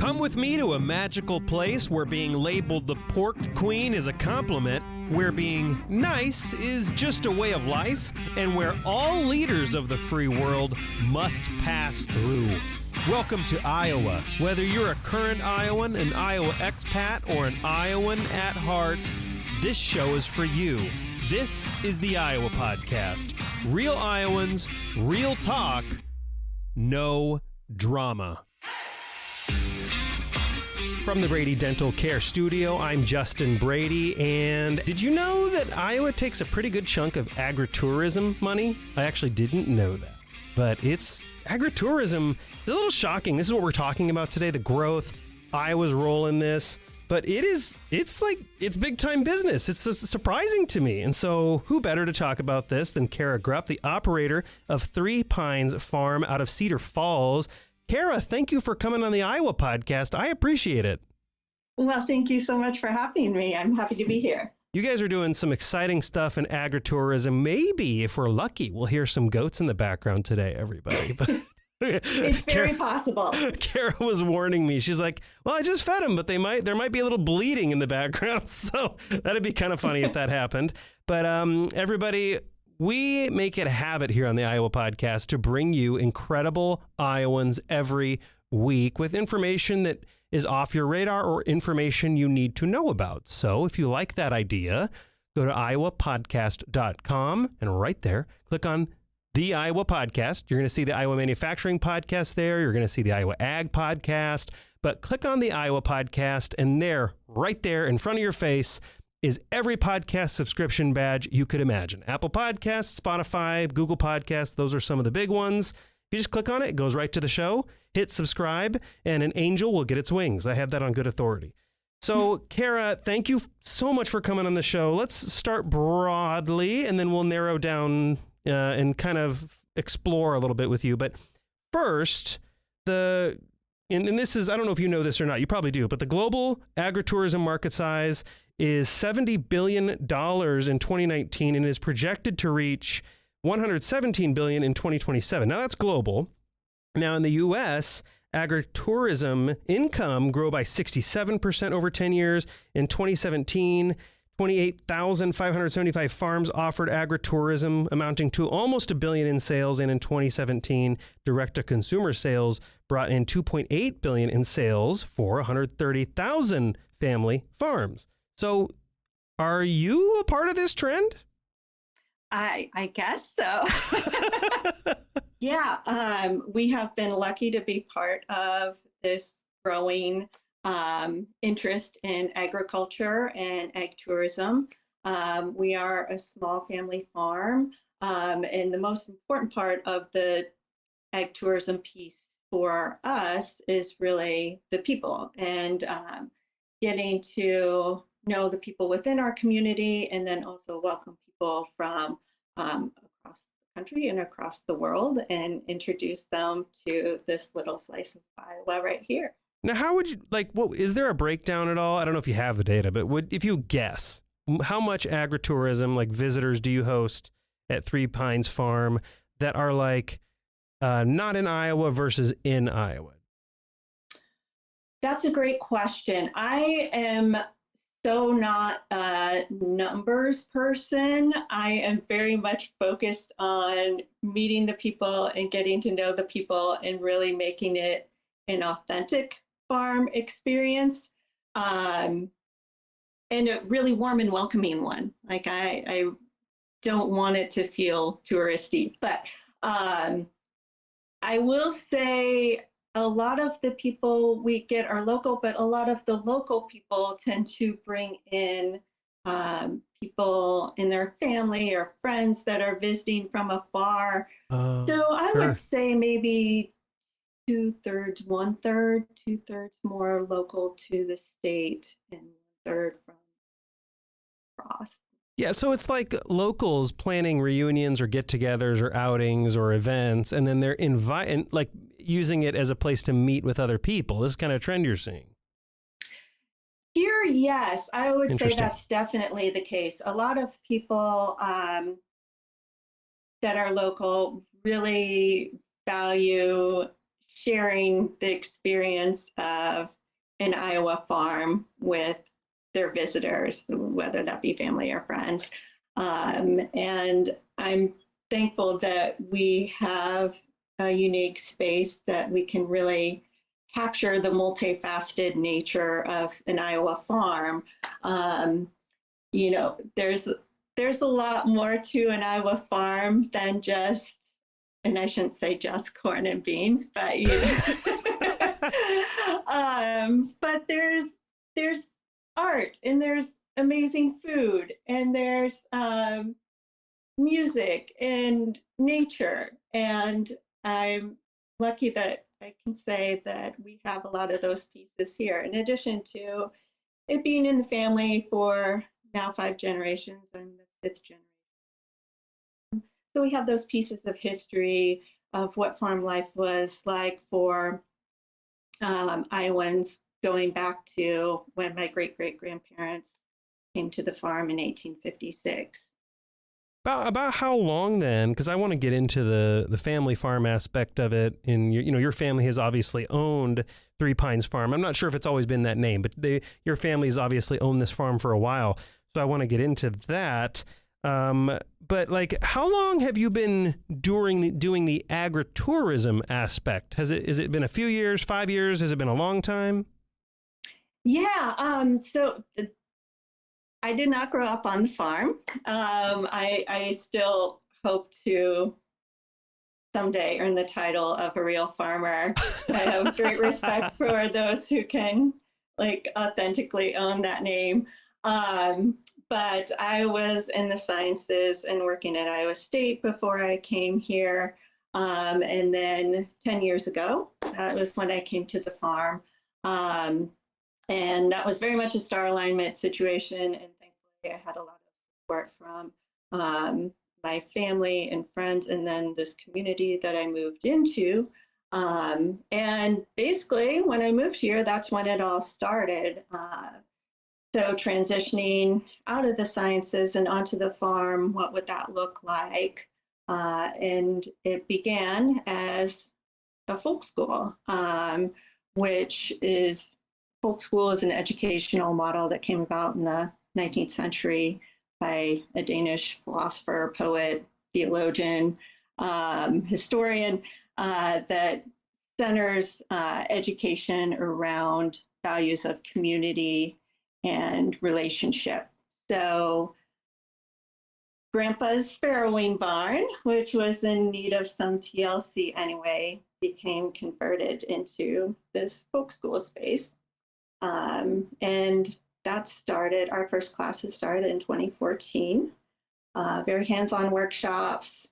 Come with me to a magical place where being labeled the pork queen is a compliment, where being nice is just a way of life, and where all leaders of the free world must pass through. Welcome to Iowa. Whether you're a current Iowan, an Iowa expat, or an Iowan at heart, this show is for you. This is the Iowa Podcast. Real Iowans, real talk, no drama. From the Brady Dental Care Studio, I'm Justin Brady, and did you know that Iowa takes a pretty good chunk of agri-tourism money? I actually didn't know that, but it's agri-tourism. It's a little shocking. This is what we're talking about today, the growth, Iowa's role in this, but it's big time business. It's surprising to me. And so who better to talk about this than Kara Grupp, the operator of Three Pines Farm out of Cedar Falls. Kara, thank you for coming on the Iowa Podcast. I appreciate it. Well, thank you so much for having me. I'm happy to be here. You guys are doing some exciting stuff in agritourism. Maybe, if we're lucky, we'll hear some goats in the background today, everybody. But it's very possible. Kara was warning me. She's like, well, I just fed them, but there might be a little bleeding in the background. So that'd be kind of funny if that happened. But everybody, we make it a habit here on the Iowa Podcast to bring you incredible Iowans every week with information that is off your radar or information you need to know about. So if you like that idea, go to iowapodcast.com and right there, click on the Iowa Podcast. You're going to see the Iowa Manufacturing Podcast there. You're going to see the Iowa Ag Podcast. But click on the Iowa Podcast, and there, right there in front of your face, is every podcast subscription badge you could imagine. Apple Podcasts, Spotify, Google Podcasts, those are some of the big ones. If you just click on it, it goes right to the show, hit subscribe, and an angel will get its wings. I have that on good authority. So, Kara, thank you so much for coming on the show. Let's start broadly, and then we'll narrow down and kind of explore a little bit with you. But first, and this is, I don't know if you know this or not, you probably do, but the global agritourism market size is $70 billion in 2019 and is projected to reach $117 billion in 2027. Now that's global. Now in the U.S., agritourism income grew by 67% over 10 years. In 2017, 28,575 farms offered agritourism, amounting to almost $1 billion in sales. And in 2017, direct-to-consumer sales brought in $2.8 billion in sales for 130,000 family farms. So are you a part of this trend? I guess so. Yeah, we have been lucky to be part of this growing interest in agriculture and ag tourism. We are a small family farm, and the most important part of the ag tourism piece for us is really the people and getting to know the people within our community, and then also welcome people from across the country and across the world and introduce them to this little slice of Iowa right here. Now, how would you, is there a breakdown at all? I don't know if you have the data, but if you guess, how much agritourism, visitors do you host at Three Pines Farm that are not in Iowa versus in Iowa? That's a great question. I am so not a numbers person. I am very much focused on meeting the people and getting to know the people and really making it an authentic farm experience, and a really warm and welcoming one. I don't want it to feel touristy, but I will say a lot of the people we get are local, but a lot of the local people tend to bring in people in their family or friends that are visiting from afar. So I would say maybe 2/3, 1/3, 2/3 more local to the state and 1/3 from across. Yeah, so it's like locals planning reunions or get-togethers or outings or events, and then they're using it as a place to meet with other people. This kind of trend you're seeing. Here, yes, I would say that's definitely the case. A lot of people that are local really value sharing the experience of an Iowa farm with their visitors, whether that be family or friends. And I'm thankful that we have a unique space that we can really capture the multifaceted nature of an Iowa farm. You know, there's a lot more to an Iowa farm than just, and I shouldn't say just corn and beans, but you know, but there's art and there's amazing food and there's music and nature, and I'm lucky that I can say that we have a lot of those pieces here, in addition to it being in the family for now 5 generations. I'm the 5th generation. So we have those pieces of history of what farm life was like for Iowans going back to when my great-great-grandparents came to the farm in 1856. About how long then? Because I want to get into the family farm aspect of it. And your family has obviously owned Three Pines Farm. I'm not sure if it's always been that name, but your family has obviously owned this farm for a while. So I want to get into that. But like, how long have you been doing the agritourism aspect? Has it been a few years, 5 years? Has it been a long time? Yeah. So I did not grow up on the farm. I still hope to someday earn the title of a real farmer. I have great respect for those who can like authentically own that name. But I was in the sciences and working at Iowa State before I came here. And then 10 years ago, that was when I came to the farm. And that was very much a star alignment situation. And thankfully, I had a lot of support from my family and friends, and then this community that I moved into. And basically, when I moved here, that's when it all started. So transitioning out of the sciences and onto the farm, what would that look like? And it began as a folk school, which is folk school is an educational model that came about in the 19th century by a Danish philosopher, poet, theologian, historian that centers education around values of community and relationship. So Grandpa's farrowing barn, which was in need of some TLC anyway, became converted into this folk school space. And that started, our first classes started in 2014. Very hands-on workshops,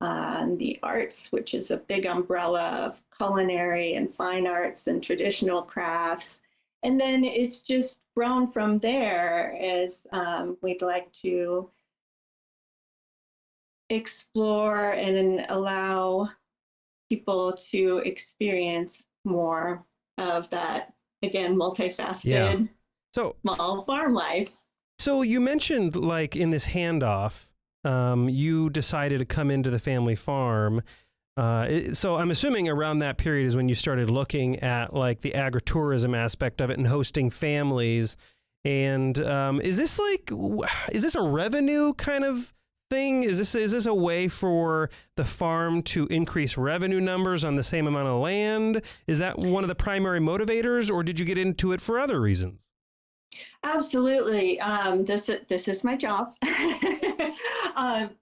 the arts, which is a big umbrella of culinary and fine arts and traditional crafts. And then it's just grown from there as we'd like to explore and allow people to experience more of that, again, multifaceted small farm life. So you mentioned like in this handoff, you decided to come into the family farm. So I'm assuming around that period is when you started looking at like the agritourism aspect of it and hosting families. And is this a revenue kind of thing? Is this a way for the farm to increase revenue numbers on the same amount of land? Is that one of the primary motivators, or did you get into it for other reasons? Absolutely. This is my job.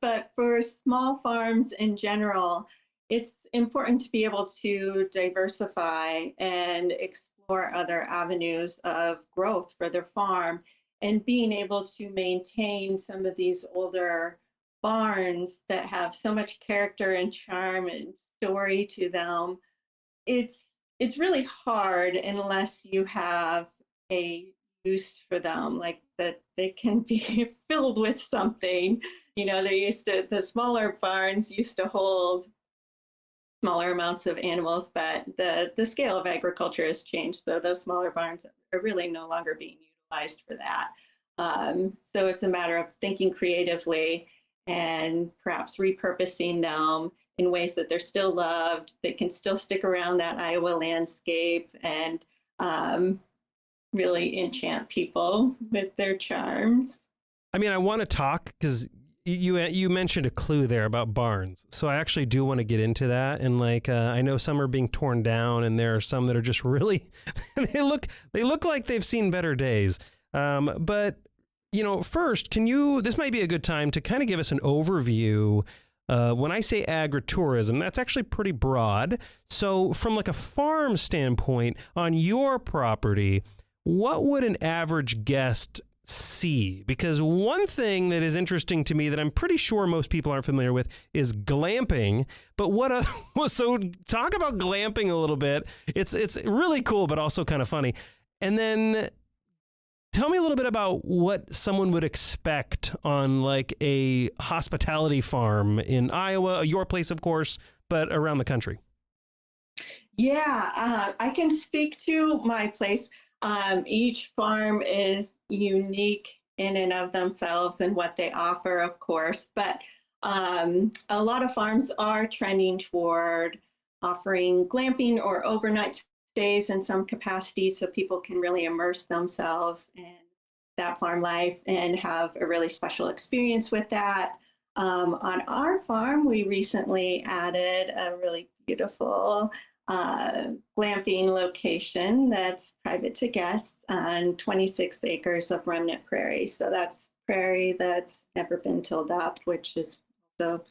But for small farms in general, it's important to be able to diversify and explore other avenues of growth for their farm, and being able to maintain some of these older barns that have so much character and charm and story to them. It's really hard unless you have a use for them, like that they can be filled with something. The smaller barns used to hold smaller amounts of animals, but the scale of agriculture has changed. So those smaller barns are really no longer being utilized for that. So it's a matter of thinking creatively and perhaps repurposing them in ways that they're still loved. They can still stick around that Iowa landscape and really enchant people with their charms. I mean, I want to talk because you mentioned a clue there about barns. So I actually do want to get into that. And like, I know some are being torn down and there are some that are just really, they look like they've seen better days. But you know, first, this might be a good time to kind of give us an overview. When I say agritourism, that's actually pretty broad. So from like a farm standpoint on your property, what would an average guest see? Because one thing that is interesting to me that I'm pretty sure most people aren't familiar with is glamping. But so talk about glamping a little bit. It's really cool, but also kind of funny. And then tell me a little bit about what someone would expect on like a hospitality farm in Iowa, your place, of course, but around the country. Yeah, I can speak to my place. Each farm is unique in and of themselves and what they offer, of course, but a lot of farms are trending toward offering glamping or overnight stays in some capacity so people can really immerse themselves in that farm life and have a really special experience with that. On our farm, we recently added a really beautiful glamping location that's private to guests on 26 acres of remnant prairie. So that's prairie that's never been tilled up, which is also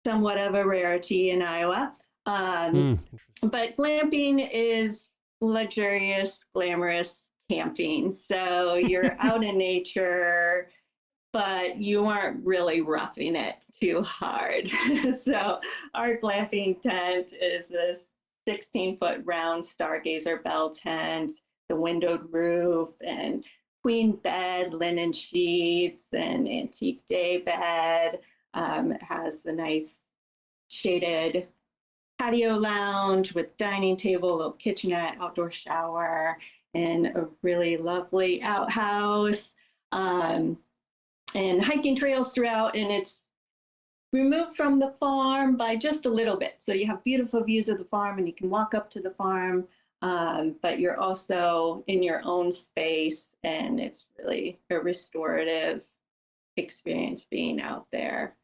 somewhat of a rarity in Iowa. But glamping is luxurious, glamorous camping. So you're out in nature, but you aren't really roughing it too hard. So our glamping tent is this 16-foot round stargazer bell tent, the windowed roof, and queen bed, linen sheets, and antique day bed. It has a nice shaded patio lounge with dining table, little kitchenette, outdoor shower, and a really lovely outhouse, and hiking trails throughout. And it's removed from the farm by just a little bit. So you have beautiful views of the farm and you can walk up to the farm, but you're also in your own space, and it's really a restorative experience being out there.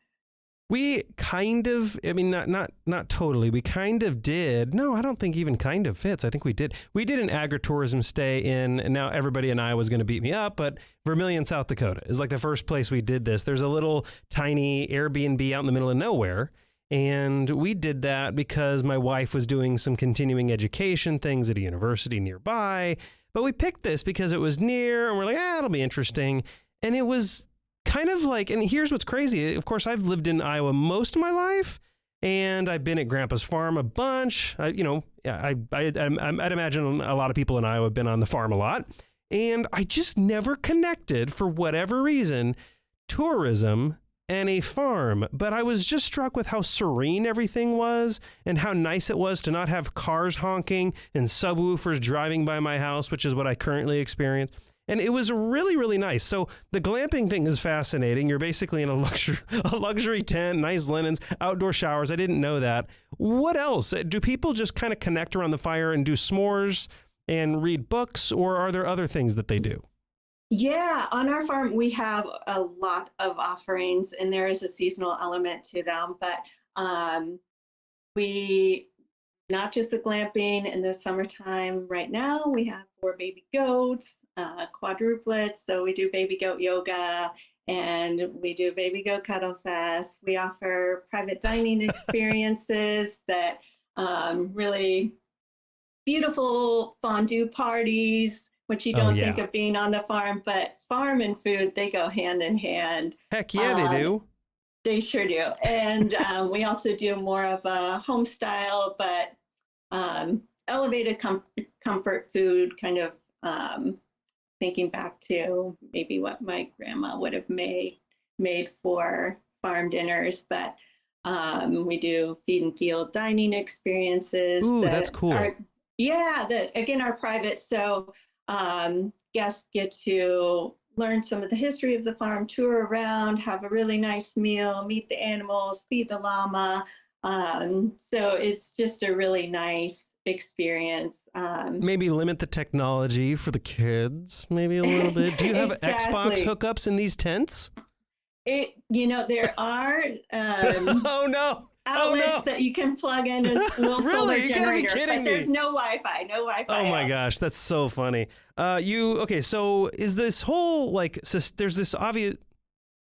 We kind of, I mean, not totally. We kind of did. No, I don't think even kind of fits. I think we did. We did an agritourism stay in, and now everybody in Iowa is going to beat me up, but Vermillion, South Dakota is like the first place we did this. There's a little tiny Airbnb out in the middle of nowhere. And we did that because my wife was doing some continuing education things at a university nearby. But we picked this because it was near, and we're like, it'll be interesting. And it was kind of like, and here's what's crazy. Of course, I've lived in Iowa most of my life, and I've been at Grandpa's farm a bunch. I'd imagine a lot of people in Iowa have been on the farm a lot. And I just never connected, for whatever reason, tourism and a farm. But I was just struck with how serene everything was and how nice it was to not have cars honking and subwoofers driving by my house, which is what I currently experience. And it was really, really nice. So the glamping thing is fascinating. You're basically in a luxury tent, nice linens, outdoor showers. I didn't know that. What else? Do people just kind of connect around the fire and do s'mores and read books, or are there other things that they do? Yeah, on our farm, we have a lot of offerings, and there is a seasonal element to them. But we, not just the glamping in the summertime. Right now, we have 4 baby goats, quadruplets. So we do baby goat yoga, and we do baby goat cuddle fest. We offer private dining experiences that really beautiful fondue parties, which you don't think of being on the farm, but farm and food, they go hand in hand. Heck yeah, they do. They sure do. And we also do more of a home style, but elevated comfort food, kind of thinking back to maybe what my grandma would have made for farm dinners. But we do feed and field dining experiences. Ooh, that's cool. Are private. So guests get to learn some of the history of the farm, tour around, have a really nice meal, meet the animals, feed the llama, So it's just a really nice experience. Maybe limit the technology for the kids, maybe a little bit. Do you have Xbox Exactly. hookups in these tents? There are Oh no. Oh outlets no. that you can plug in a little solar Really? You gotta be generator, kidding but there's me. no Wi-Fi, Oh my out. gosh, that's so funny. Okay, so is this whole like there's this obvious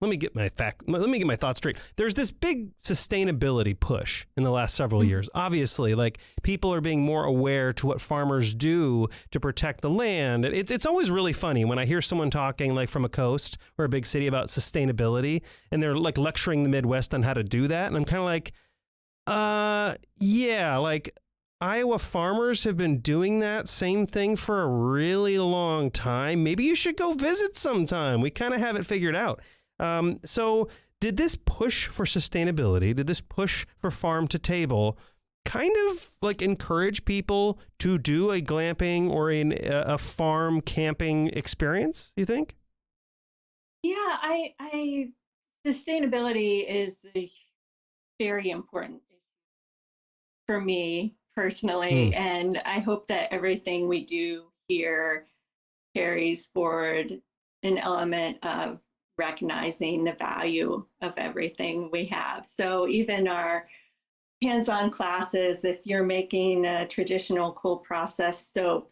let me get my thoughts straight. There's this big sustainability push in the last several years. Obviously, like people are being more aware to what farmers do to protect the land. It's always really funny when I hear someone talking like from a coast or a big city about sustainability and they're like lecturing the Midwest on how to do that. And I'm kind of like, yeah, like Iowa farmers have been doing that same thing for a really long time. Maybe you should go visit sometime. We kind of have it figured out. So did this push for sustainability, did this push for farm to table kind of like encourage people to do a glamping or a farm camping experience, you think? Yeah, I sustainability is a very important issue for me Hmm. personally, and I hope that everything we do here carries forward an element of recognizing the value of everything we have. So even our hands-on classes, if you're making a traditional cold process soap,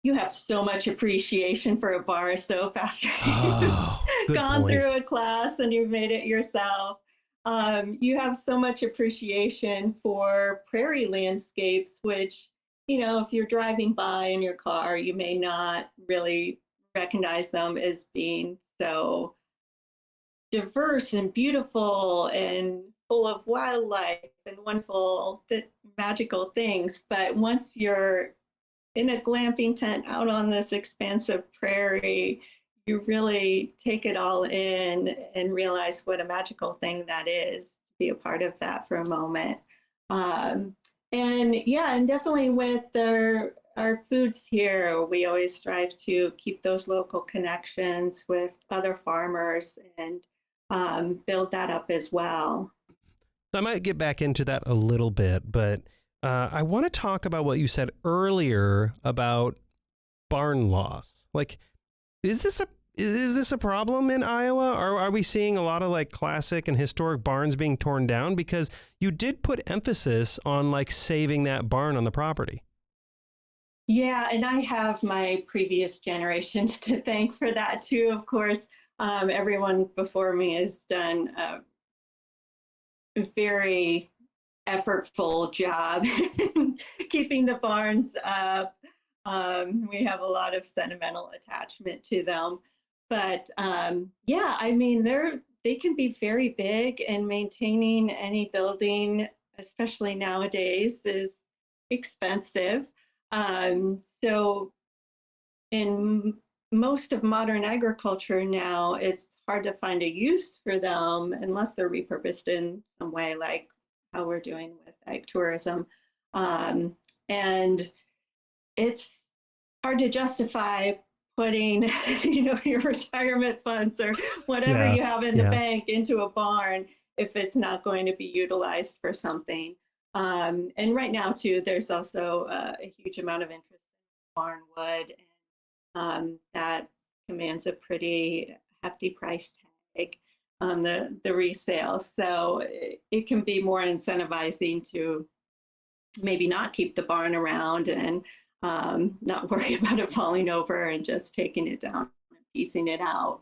you have so much appreciation for a bar of soap after you've Oh, good gone through point. a class and you've made it yourself. You have so much appreciation for prairie landscapes, which, if you're driving by in your car, you may not really recognize them as being so diverse and beautiful and full of wildlife and wonderful, magical things. But once you're in a glamping tent out on this expansive prairie, you really take it all in and realize what a magical thing that is to be a part of that for a moment. Um, and yeah, and definitely with our foods here, we always strive to keep those local connections with other farmers and build that up as well. I might get back into that a little bit, but I want to talk about what you said earlier about barn loss. Like, is this a problem in Iowa? Or are we seeing a lot of like classic and historic barns being torn down? Because you did put emphasis on like saving that barn on the property. Yeah, and I have my previous generations to thank for that too. Of course, everyone before me has done a very effortful job keeping the barns up. We have a lot of sentimental attachment to them, but yeah, I mean they can be very big, and maintaining any building, especially nowadays, is expensive. So in most of modern agriculture now, it's hard to find a use for them unless they're repurposed in some way, like how we're doing with ag tourism. And it's hard to justify putting, your retirement funds or whatever Yeah, you have in the yeah. bank into a barn if it's not going to be utilized for something. And right now, too, there's also a huge amount of interest in barn wood, that commands a pretty hefty price tag on the resale. So it can be more incentivizing to maybe not keep the barn around and not worry about it falling over and just taking it down and piecing it out.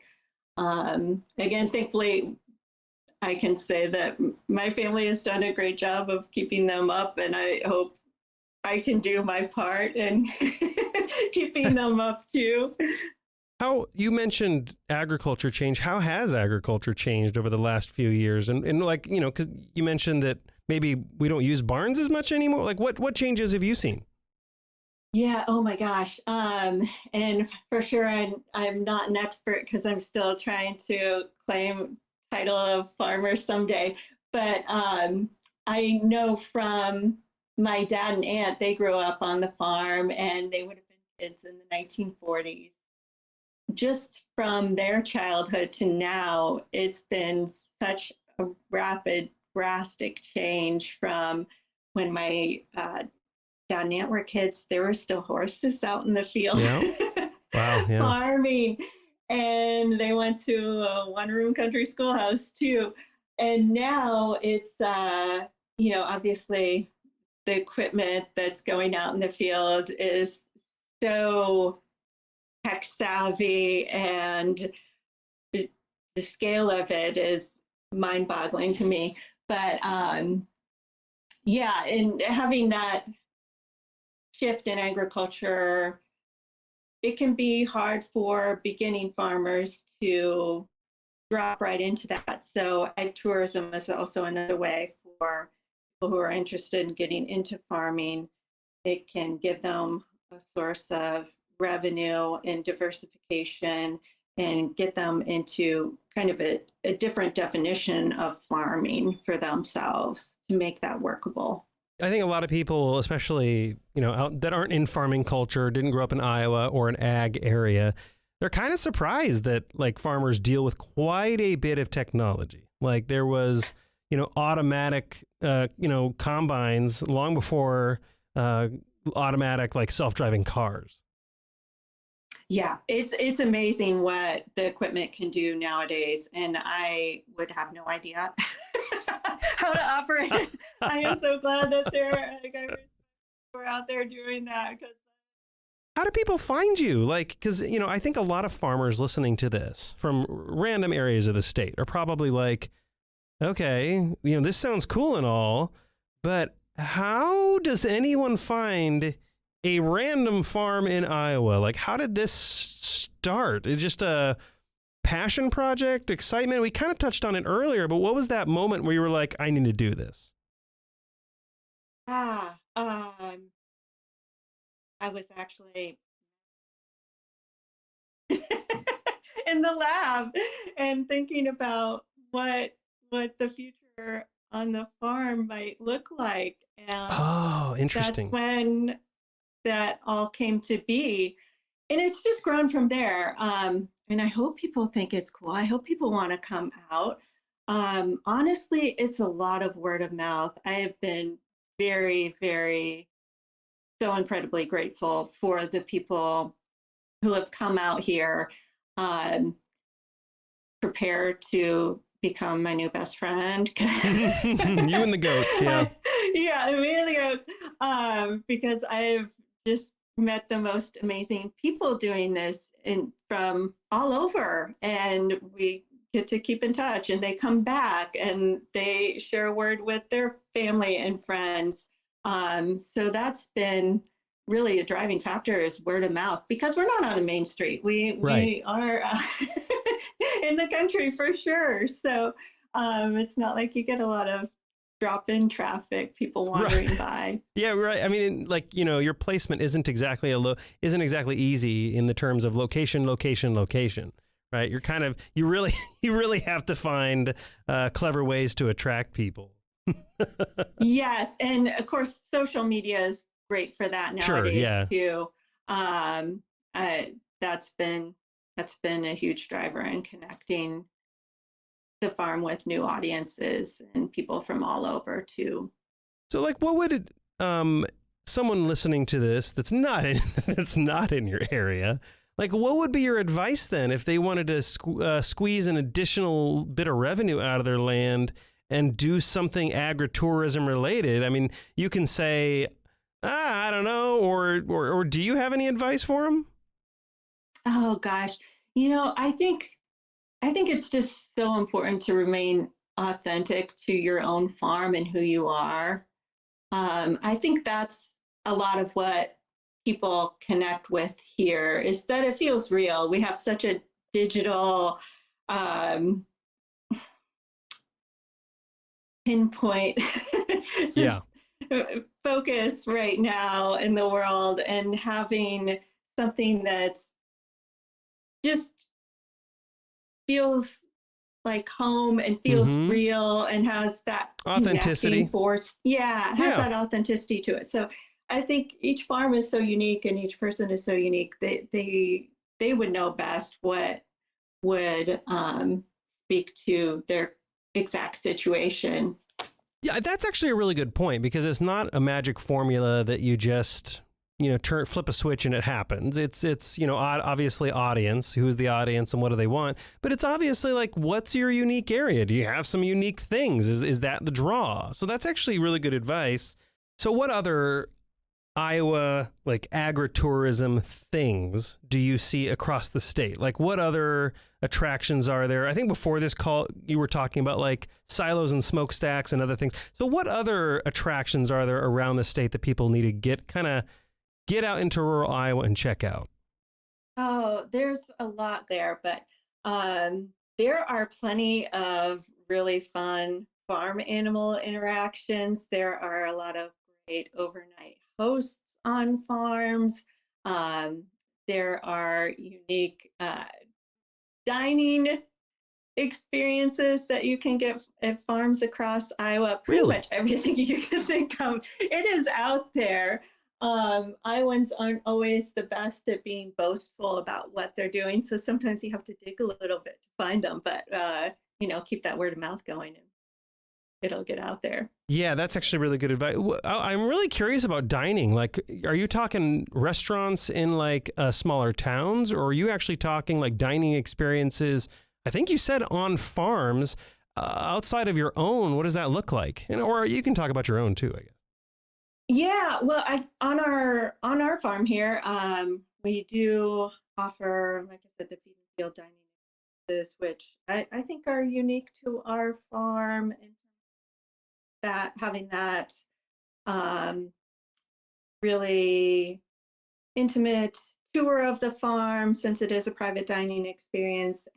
Again, thankfully, I can say that my family has done a great job of keeping them up, and I hope I can do my part in keeping them up too. How you mentioned agriculture change. How has agriculture changed over the last few years? And like, because you mentioned that maybe we don't use barns as much anymore. Like what changes have you seen? Yeah, oh my gosh. And for sure I'm not an expert because I'm still trying to claim title of farmer someday. But I know from my dad and aunt, they grew up on the farm and they would have been kids in the 1940s. Just from their childhood to now, it's been such a rapid drastic change from when my dad and aunt were kids. There were still horses out in the field. Yeah. Wow. Yeah. Farming. And they went to a one-room country schoolhouse too. And now it's, obviously the equipment that's going out in the field is so tech savvy, and the scale of it is mind-boggling to me. But and having that shift in agriculture, it can be hard for beginning farmers to drop right into that. So ag-tourism is also another way for people who are interested in getting into farming. It can give them a source of revenue and diversification and get them into kind of a different definition of farming for themselves to make that workable. I think a lot of people, especially, out that aren't in farming culture, didn't grow up in Iowa or an ag area, they're kind of surprised that like farmers deal with quite a bit of technology. Like there was, automatic, combines long before automatic, like self-driving cars. Yeah, it's amazing what the equipment can do nowadays, and I would have no idea how to operate it. I am so glad that we're out there doing that. How do people find you? Like, because, I think a lot of farmers listening to this from random areas of the state are probably like, okay, this sounds cool and all, but how does anyone find a random farm in Iowa? Like, how did this start? It's just a passion project, excitement? We kind of touched on it earlier, but what was that moment where you were like, I need to do this? I was actually in the lab and thinking about what the future on the farm might look like. And oh, interesting. That's when that all came to be. And it's just grown from there. And I hope people think it's cool. I hope people want to come out. Honestly, it's a lot of word of mouth. I have been very, very, so incredibly grateful for the people who have come out here, prepared to become my new best friend. You and the goats, yeah. Yeah, me and the goats. Because I've just met the most amazing people doing this from all over, and we get to keep in touch, and they come back and they share a word with their family and friends. So that's been really a driving factor, is word of mouth, because we're not on a main street. We are in the country for sure. So it's not like you get a lot of drop-in traffic, people wandering by. Yeah, right. I mean, like, your placement isn't exactly easy in the terms of location, right? You're kind of, you really have to find clever ways to attract people. Yes. And of course, social media is great for that nowadays too. That's been a huge driver in connecting the farm with new audiences and people from all over too. So like, what would someone listening to this that's not in your area, like, what would be your advice then if they wanted to squeeze an additional bit of revenue out of their land and do something agritourism related? I mean, you can say, I don't know, or do you have any advice for them? Oh gosh, I think it's just so important to remain authentic to your own farm and who you are. I think that's a lot of what people connect with here, is that it feels real. We have such a digital pinpoint focus right now in the world, and having something that's just feels like home and feels real and has that authenticity force. That authenticity to it. So I think each farm is so unique and each person is so unique. They would know best what would speak to their exact situation. Yeah, that's actually a really good point because it's not a magic formula that you just, flip a switch and it happens. It's obviously audience, who's the audience and what do they want, but it's obviously like, what's your unique area? Do you have some unique things? Is that the draw? So that's actually really good advice. So what other Iowa like agritourism things do you see across the state? Like what other attractions are there? I think before this call you were talking about like silos and smokestacks and other things. So what other attractions are there around the state that people need to get out into rural Iowa and check out? Oh, there's a lot there, but there are plenty of really fun farm animal interactions. There are a lot of great overnight hosts on farms. Um, there are unique dining experiences that you can get at farms across Iowa. Pretty Really? much everything you can think of, it is out there. Iowans aren't always the best at being boastful about what they're doing, so sometimes you have to dig a little bit to find them. But keep that word of mouth going, and it'll get out there. Yeah, that's actually really good advice. I'm really curious about dining. Like, are you talking restaurants in like smaller towns, or are you actually talking like dining experiences? I think you said on farms outside of your own. What does that look like? And or you can talk about your own too, I guess. Yeah, well, on our farm here, we do offer, like I said, the feed and field dining experiences, which I think are unique to our farm, and that having that um, really intimate tour of the farm, since it is a private dining experience,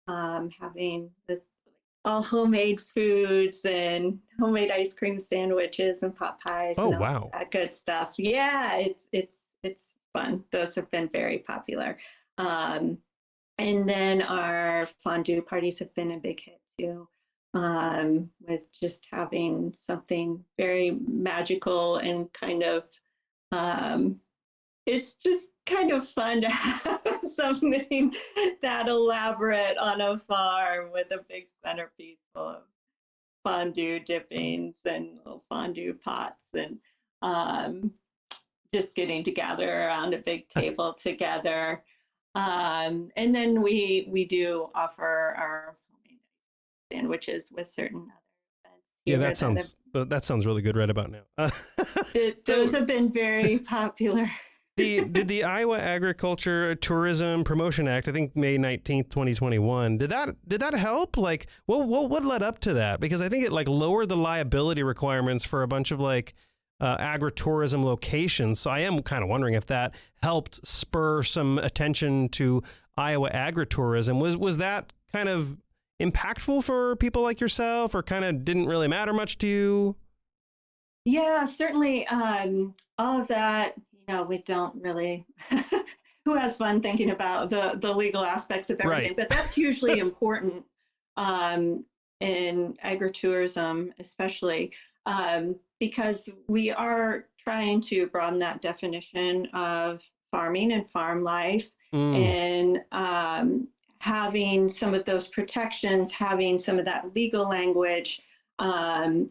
having this all homemade foods and homemade ice cream sandwiches and pot pies Oh, and all wow. that good stuff. Yeah, it's fun. Those have been very popular. Um, and then our fondue parties have been a big hit too, with just having something very magical and kind of it's just kind of fun to have something that elaborate on a farm with a big centerpiece full of fondue dippings and little fondue pots, and um, just getting together around a big table together. And then we do offer our homemade sandwiches with certain other events Yeah, here that sounds really good right about now. those So have been very popular. did the Iowa Agriculture Tourism Promotion Act, I think May 19th, 2021, did that help? Like what led up to that? Because I think it like lowered the liability requirements for a bunch of like agritourism locations. So I am kind of wondering if that helped spur some attention to Iowa agritourism. Was that kind of impactful for people like yourself, or kind of didn't really matter much to you? Yeah, certainly. All of that, we don't really, who has fun thinking about the legal aspects of everything, Right. but that's hugely important in agritourism, especially because we are trying to broaden that definition of farming and farm life, Mm, and having some of those protections, having some of that legal language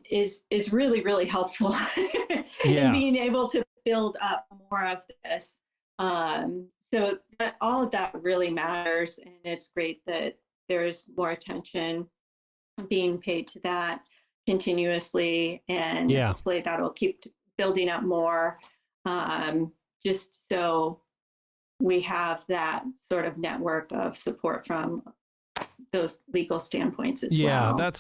is really, really helpful in yeah. being able to build up more of this. So all of that really matters, and it's great that there's more attention being paid to that continuously, and Yeah. hopefully that'll keep building up more, just so we have that sort of network of support from those legal standpoints as Yeah, well.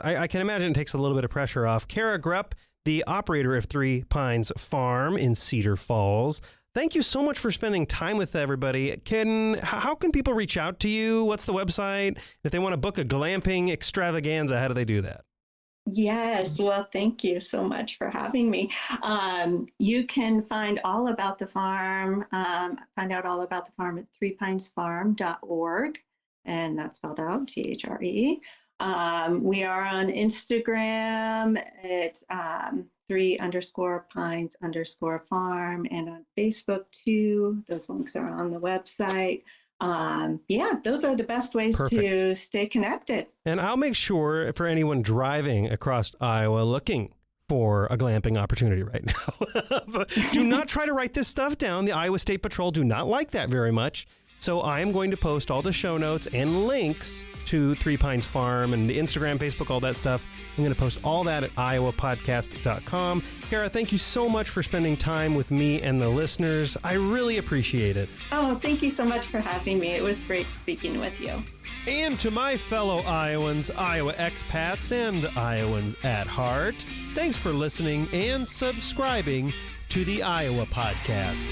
I can imagine it takes a little bit of pressure off. Kara Grupp, the operator of Three Pines Farm in Cedar Falls. Thank you so much for spending time with everybody. How can people reach out to you? What's the website? If they want to book a glamping extravaganza, how do they do that? Yes, well, thank you so much for having me. You can find all about the farm, find out all about the farm at threepinesfarm.org, and that's spelled out THRE. We are on Instagram at 3_pines_farm, and on Facebook too. Those links are on the website. those are the best ways to stay connected. And I'll make sure for anyone driving across Iowa looking for a glamping opportunity right now. But do not try to write this stuff down. The Iowa State Patrol do not like that very much. So I am going to post all the show notes and links to Three Pines Farm and the Instagram, Facebook, all that stuff. I'm going to post all that at iowapodcast.com. Kara, thank you so much for spending time with me and the listeners. I really appreciate it. Oh, thank you so much for having me. It was great speaking with you. And to my fellow Iowans, Iowa expats, and Iowans at heart, thanks for listening and subscribing to the Iowa Podcast.